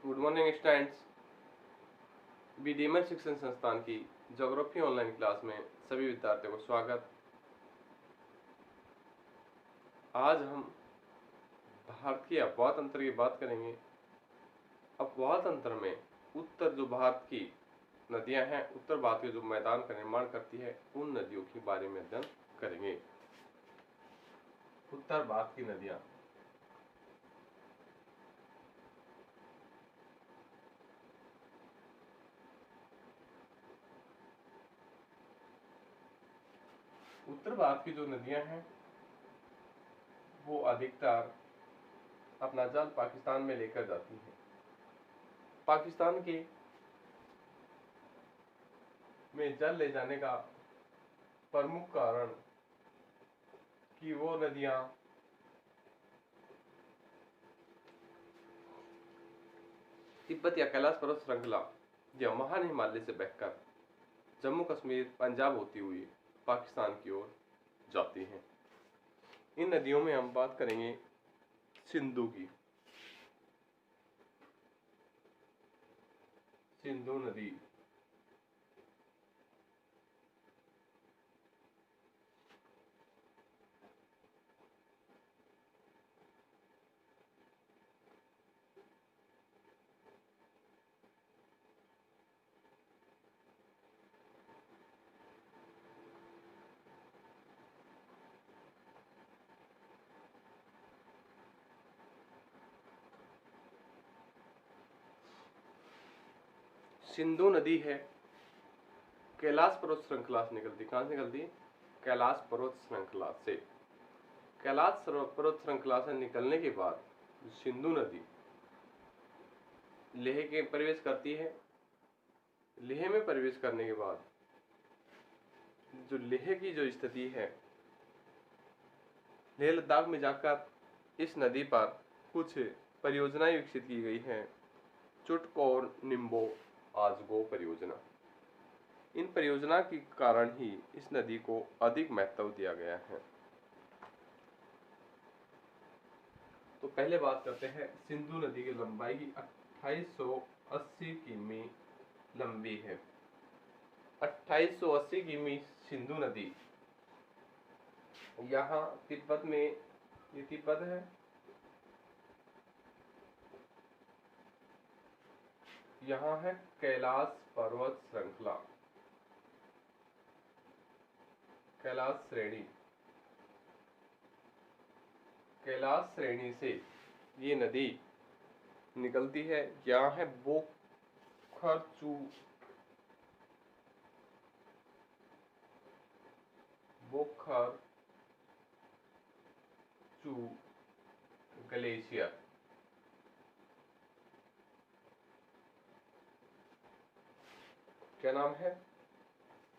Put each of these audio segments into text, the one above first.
Good morning students. बीडीएमएल शिक्षण संस्थान की ज्योग्राफी ऑनलाइन क्लास में सभी विद्यार्थियों को स्वागत। आज हम भारत की अपवाह तंत्र की बात करेंगे। अपवाह तंत्र में उत्तर जो भारत की नदियां हैं, उत्तर भारत के जो मैदान का निर्माण करती है, उन नदियों के बारे में अध्ययन करेंगे। उत्तर भारत की नदियां। उत्तर भारत की जो नदियां हैं वो अधिकतर अपना जल पाकिस्तान में लेकर जाती हैं। पाकिस्तान के में जल ले जाने का प्रमुख कारण कि वो नदियां तिब्बत या कैलाश पर्वत श्रृंखला या महान हिमालय से बहकर जम्मू कश्मीर पंजाब होती हुई पाकिस्तान की ओर जाती हैं। इन नदियों में हम बात करेंगे सिंधु की। सिंधु नदी सिंधु नदी है कैलाश पर्वत श्रृंखला से निकलती। कहां से निकलती? कैलाश पर्वत श्रृंखला से। कैलाश पर्वत श्रृंखला से निकलने के बाद सिंधु नदी लेह के प्रवेश करती है। लेह में प्रवेश करने के बाद जो लेह की जो स्थिति है, लेह लद्दाख में जाकर इस नदी पर कुछ परियोजनाएं विकसित की गई हैं। चुटकौर निम्बो आजगो परियोजना। इन परियोजना के कारण ही इस नदी को अधिक महत्व दिया गया है। तो पहले बात करते हैं सिंधु नदी की लंबाई की 2880 किमी लंबी है। 2880 किमी सिंधु नदी यहाँ तिब्बत में, ये तिब्बत है, यहाँ है कैलाश पर्वत श्रृंखला, कैलाश श्रेणी। कैलाश श्रेणी से ये नदी निकलती है। यहाँ है बोखरचू ग्लेशियर। क्या नाम है?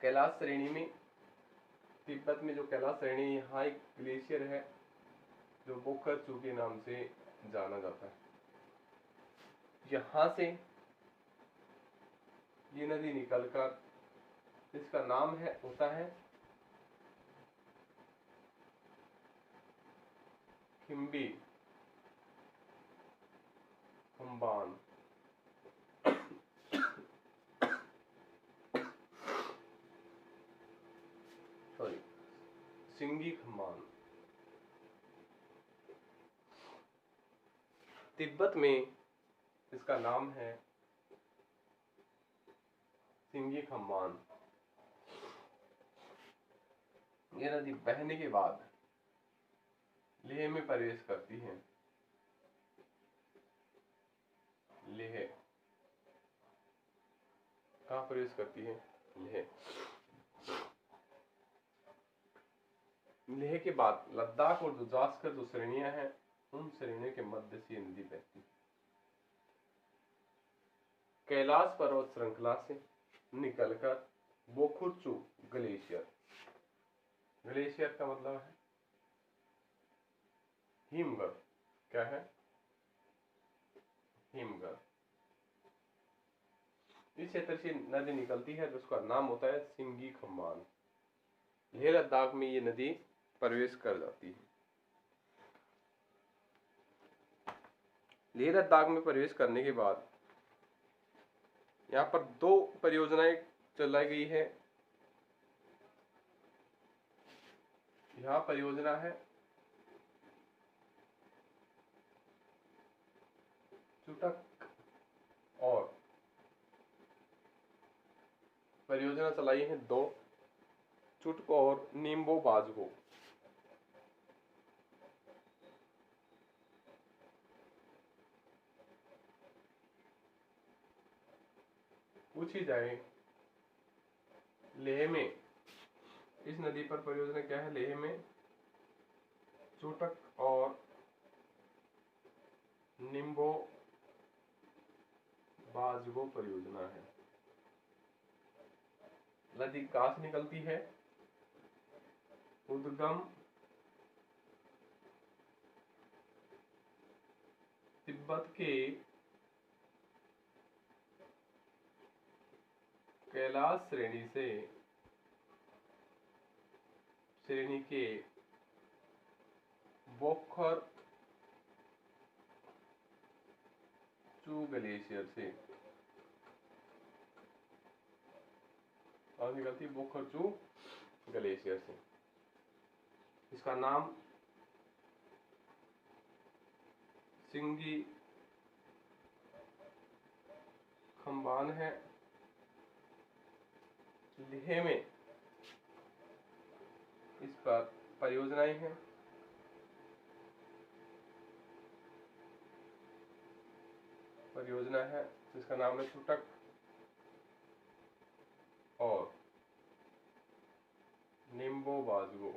कैलाश श्रेणी में, तिब्बत में जो कैलाश श्रेणी, यहाँ एक ग्लेशियर है जो बोखरचू के नाम से जाना जाता है। यहाँ से ये नदी निकलकर, इसका नाम है होता है खिम्बी खम्बान। सॉरी, सिंगी खम्बान। तिब्बत में इसका नाम है सिंगी खम्बान। यह नदी बहने के बाद लेह में प्रवेश करती है। लेह कहाँ प्रवेश करती है? लेह। लेह के बाद लद्दाख और जो जास्कर जो श्रेणियां हैं, उन श्रेणियों के मध्य से नदी बहती है। कैलाश पर्वत श्रृंखला से निकलकर बोखुरचू ग्लेशियर। ग्लेशियर का मतलब है हिमगढ़। क्या है? हिमगढ़। इस क्षेत्र से नदी निकलती है, जिसका नाम होता है सिंगी खम्बान। लेह लद्दाख में ये नदी प्रवेश कर जाती है। लेह लद्दाख में प्रवेश करने के बाद यहाँ पर 2 परियोजनाएं चलाई गई है। यहाँ परियोजना है चुटक और परियोजना चलाई है 2 चुटको और नींबो बाजगो। पूछी जाए लेह में, इस नदी पर परियोजना क्या है? लेह में चुटक और निम्बो बाजगो परियोजना है। नदी कहाँ से निकलती है? उद्गम तिब्बत के कैलाश श्रेणी के बोखर चू ग्लेशियर से और निकलती बोखर चू ग्लेशियर से। इसका नाम सिंगी खंबान है। लेह में इस पर परियोजनाएं हैं। परियोजना है जिसका नाम है चुटक और निम्बो बाजगो।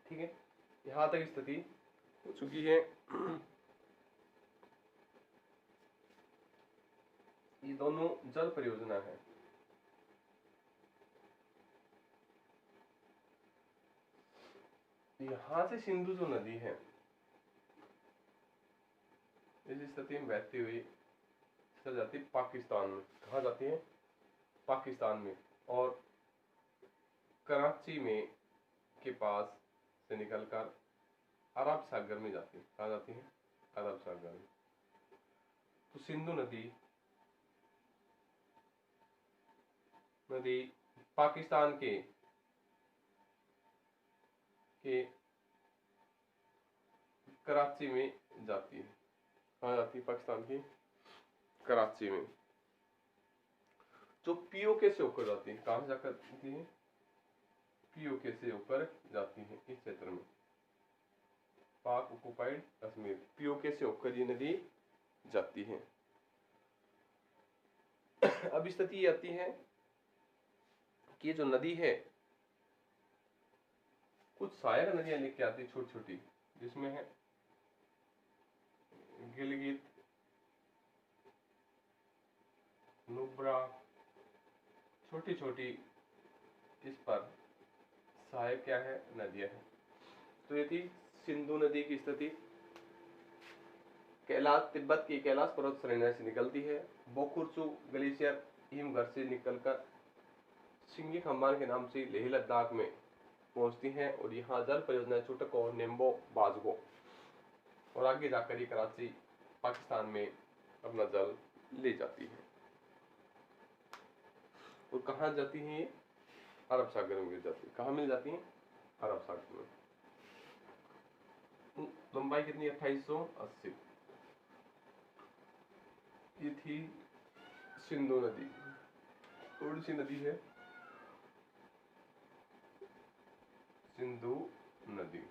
ठीक है, यहां तक स्थिति हो चुकी है। ये दोनों जल परियोजना है। यहां से सिंधु जो नदी है इस स्थिति में बहती हुई चल जाती है पाकिस्तान में। कहा जाती है? पाकिस्तान में। और कराची में के पास से निकलकर अरब सागर में जाती है। कहा जाती है? अरब सागर में। तो सिंधु नदी पाकिस्तान के कराची में जाती है। कहाँ जाती है? पाकिस्तान की कराची में। जो पीओके से होकर जाती है। कहाँ से जाकर जाती है? पीओके से होकर जाती है इस क्षेत्र में, पाक ऑक्युपाइड कश्मीर। पीओके से होकर ये नदी जाती है। अब स्थिति आती है कि ये जो नदी है कुछ सहायक नदियां लेके आती है छोटी छोटी, जिसमें है गिलगित, नुब्रा, छोटी छोटी इस पर सहायक क्या है? नदियां हैं। तो ये थी सिंधु नदी की स्थिति। कैलाश तिब्बत की कैलाश पर्वत श्रेणी से निकलती है। बोकुरचू ग्लेशियर हिमघर से निकलकर सिंगी खंबान के नाम से लेह लद्दाख में पहुंचती हैं और यहाँ जल परियोजना चुटक और निम्बो बाजगो, और आगे जाकर ये कराची पाकिस्तान में अपना जल ले जाती है। और कहाँ जाती है? अरब सागर में गिर जाती है। कहाँ मिल जाती है? अरब सागर में। लंबाई कितनी? 2880। ये थी सिंधु नदी। कौन सी नदी है? सिंधु नदी।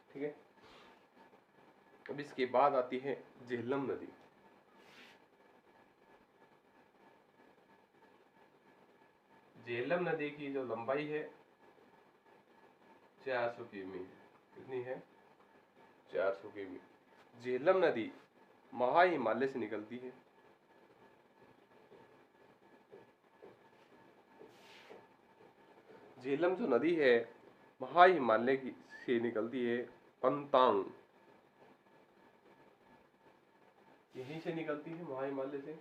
ठीक है, अब इसके बाद आती है झेलम नदी। झेलम नदी की जो लंबाई है 400 किमी। कितनी है? 400 किमी। झेलम नदी महा हिमालय से निकलती है। झेलम जो नदी है महा हिमालय की से निकलती है। पंतांग यहीं से निकलती है, महा हिमालय से।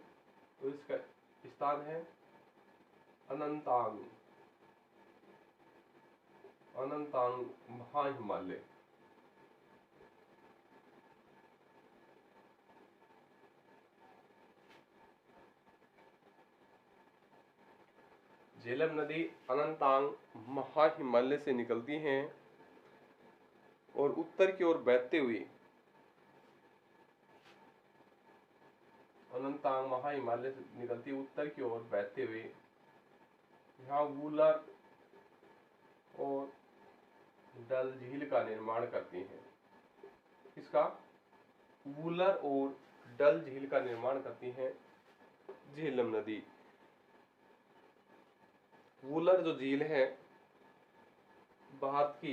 तो इसका स्थान है अनंतांग। अनंतांग महा हिमालय। झेलम नदी अनंतनाग महाहिमालय से निकलती हैं और उत्तर की ओर बहते हुए अनंतनाग महाहिमालय से निकलती उत्तर की ओर बहते हुए यहाँ वूलर और डल झील का निर्माण करती हैं। इसका वूलर और डल झील का निर्माण करती हैं झेलम नदी। वूलर जो झील है भारत की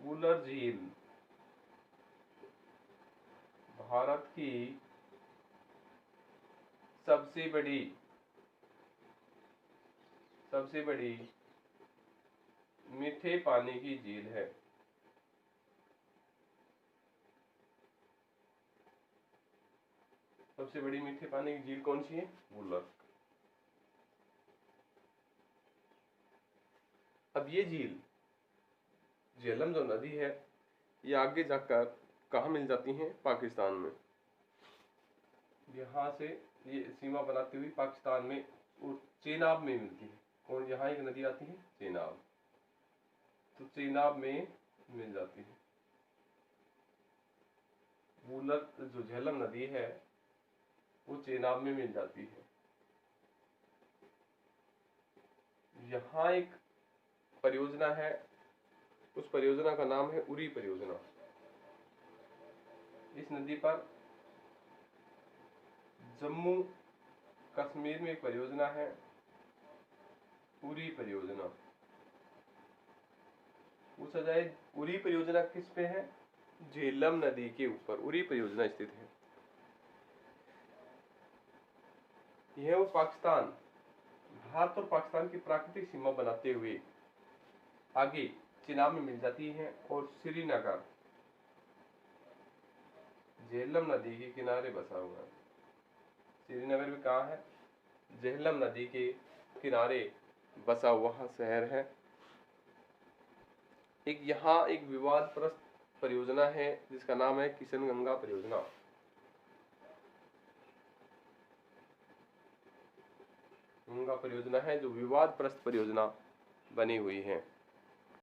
वूलर झील भारत की सबसे बड़ी मीठे पानी की झील है। सबसे बड़ी मीठे पानी की झील कौन सी है? वूलर। अब ये झील झेलम जो नदी है ये आगे जाकर कहाँ मिल जाती है? पाकिस्तान में। यहाँ से ये सीमा बनाती हुई पाकिस्तान में और चेनाब में मिलती है। और यहाँ एक नदी आती है चेनाब, तो चेनाब में मिल जाती है। वूलर जो झेलम नदी है वो चेनाब में मिल जाती है। यहाँ एक परियोजना है, उस परियोजना का नाम है उरी परियोजना। इस नदी पर जम्मू कश्मीर में एक परियोजना है उरी परियोजना। पूछा जाए उरी परियोजना किस पे है? झेलम नदी के ऊपर उरी परियोजना स्थित है। यह वो पाकिस्तान, भारत और पाकिस्तान की प्राकृतिक सीमा बनाते हुए आगे चेनाब में मिल जाती है और श्रीनगर झेलम नदी के किनारे बसा हुआ है। श्रीनगर भी कहाँ है? झेलम नदी के किनारे बसा हुआ शहर है। एक यहाँ एक विवादग्रस्त परियोजना है जिसका नाम है किशनगंगा परियोजना। गंगा परियोजना है जो विवादग्रस्त परियोजना बनी हुई है।